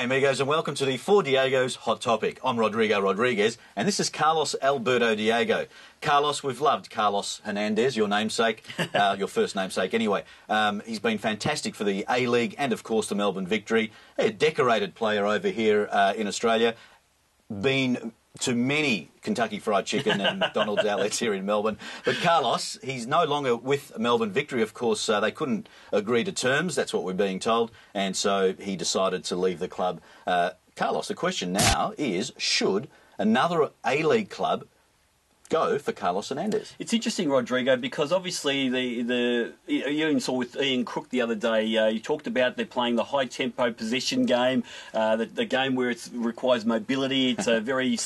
G'day amigos and welcome to the For Diego's Hot Topic. I'm Rodrigo Rodriguez and this is Carlos Alberto Diego. Carlos, we've loved Carlos Hernandez, your namesake, your first namesake anyway. He's been fantastic for the A-League and of course the Melbourne Victory. A decorated player over here in Australia. Been to many Kentucky Fried Chicken and McDonald's outlets here in Melbourne. But Carlos, he's no longer with Melbourne Victory. Of course, they couldn't agree to terms. That's what we're being told. And so he decided to leave the club. Carlos, the question now is, should another A-League club go for Carlos Hernandez? It's interesting, Rodrigo, because obviously you even saw with Ian Crook the other day, you talked about they're playing the high-tempo possession game, the game where it requires mobility. It's a very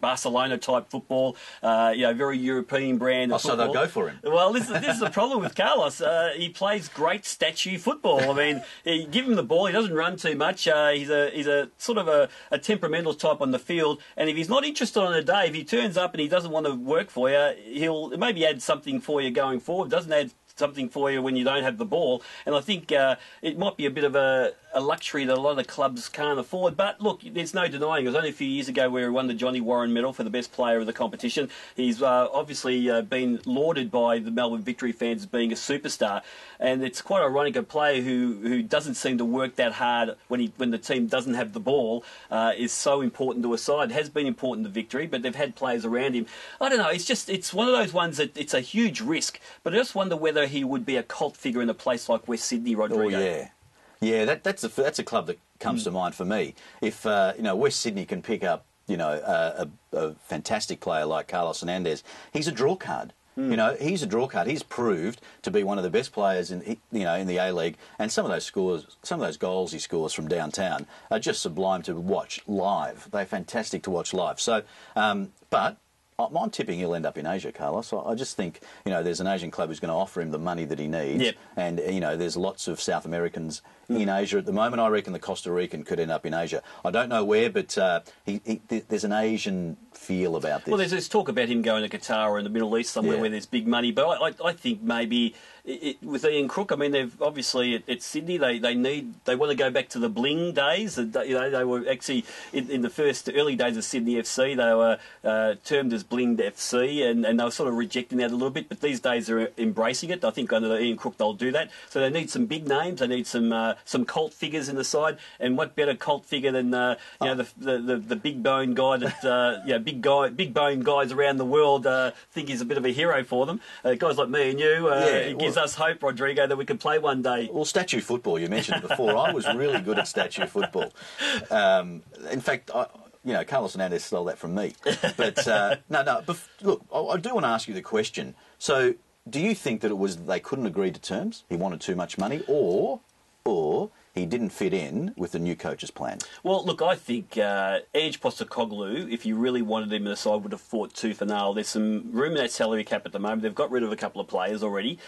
Barcelona-type football, very European brand of football. So they'll go for him. Well, this is the problem with Carlos. He plays great statue football. I mean, you give him the ball, he doesn't run too much. He's a sort of a temperamental type on the field, and if he's not interested on a day, if he turns up and he doesn't want to work for you, he'll maybe add something for you going forward. Doesn't add something for you when you don't have the ball, and I think it might be a bit of a luxury that a lot of clubs can't afford. But look, there's no denying, it was only a few years ago where he won the Johnny Warren medal for the best player of the competition. He's obviously been lauded by the Melbourne Victory fans as being a superstar, and it's quite ironic, a player who doesn't seem to work that hard when the team doesn't have the ball is so important to a side. It has been important to Victory, but they've had players around him. I don't know, it's one of those ones that it's a huge risk, but I just wonder whether he would be a cult figure in a place like West Sydney, Rodrigo. Oh, yeah. Yeah, that's a club that comes to mind for me. If West Sydney can pick up a fantastic player like Carlos Hernandez, he's a draw card. He's a draw card. He's proved to be one of the best players in the A-League, and some of those goals he scores from downtown are just sublime to watch live. They're fantastic to watch live. So, but I'm tipping he'll end up in Asia, Carlos. I just think, there's an Asian club who's going to offer him the money that he needs. Yep. And, there's lots of South Americans in Asia at the moment. I reckon the Costa Rican could end up in Asia. I don't know where, but there's an Asian feel about this. Well, there's talk about him going to Qatar or in the Middle East somewhere where there's big money. But I think maybe with Ian Crook, I mean, they've obviously at Sydney they want to go back to the bling days. They were actually in the first early days of Sydney FC. They were termed as Blinged FC, and they were sort of rejecting that a little bit. But these days they're embracing it. I think under Ian Crook they'll do that. So they need some big names. They need some cult figures in the side. And what better cult figure than the big bone guy that big bone guys around the world think he's a bit of a hero for them. Guys like me and you. It gives us hope, Rodrigo, that we can play one day. Well, statue football, you mentioned it before. I was really good at statue football. In fact, Carlos Hernandez stole that from me. But look, I do want to ask you the question. So, do you think that it was they couldn't agree to terms? He wanted too much money, or he didn't fit in with the new coach's plan? Well, look, I think Ange Postecoglou, if you really wanted him in the side, would have fought tooth and nail. There's some room in that salary cap at the moment. They've got rid of a couple of players already.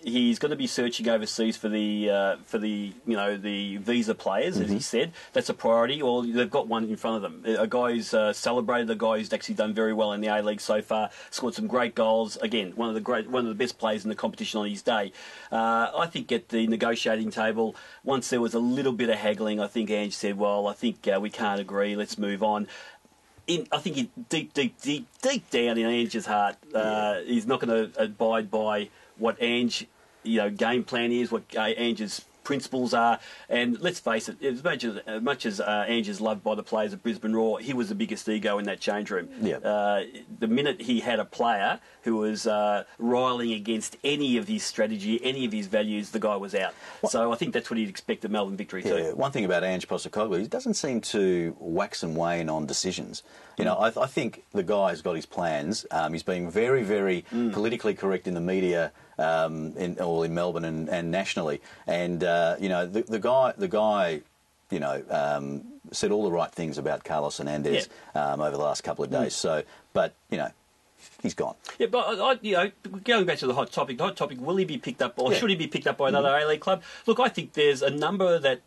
He's going to be searching overseas for the visa players, as he said. That's a priority. Well, they've got one in front of them. A guy who's celebrated, a guy who's actually done very well in the A-League so far, scored some great goals. Again, one of the best players in the competition on his day. I think at the negotiating table, once there was a little bit of haggling, I think Ange said, well, I think we can't agree, let's move on. I think deep down in Ange's heart, he's not going to abide by what Ange, game plan is, what Ange's principles are. And let's face it, as much as Ange is loved by the players of Brisbane Roar, he was the biggest ego in that change room. Yeah. The minute he had a player who was riling against any of his strategy, any of his values, the guy was out. So I think that's what he'd expect of Melbourne Victory too. One thing about Ange Postecoglou, he doesn't seem to wax and wane on decisions. I think the guy has got his plans. He's being very, very politically correct in the media, in Melbourne and nationally. And the guy said all the right things about Carlos Hernandez over the last couple of days. So, but he's gone. Yeah, but going back to the hot topic, will he be picked up, or should he be picked up by another A-League club? Look, I think there's a number that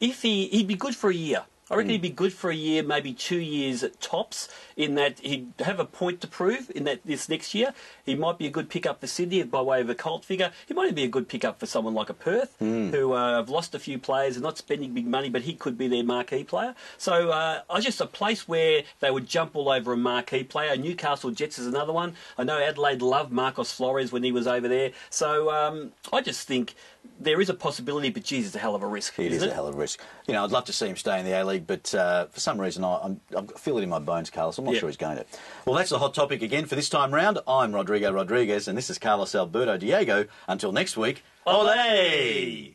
if he'd be good for a year. I reckon he'd be good for a year, maybe 2 years at tops, in that he'd have a point to prove in that this next year. He might be a good pickup for Sydney by way of a cult figure. He might even be a good pickup for someone like a Perth, who have lost a few players and not spending big money, but he could be their marquee player. So just a place where they would jump all over a marquee player. Newcastle Jets is another one. I know Adelaide loved Marcos Flores when he was over there. So I just think there is a possibility, but geez, it's a hell of a risk. It is a hell of a risk. You know, I'd love to see him stay in the A-League, but for some reason I feel it in my bones, Carlos. I'm not sure he's going to. Well, that's the hot topic again for this time round. I'm Rodrigo Rodriguez, and this is Carlos Alberto Diego. Until next week, ole!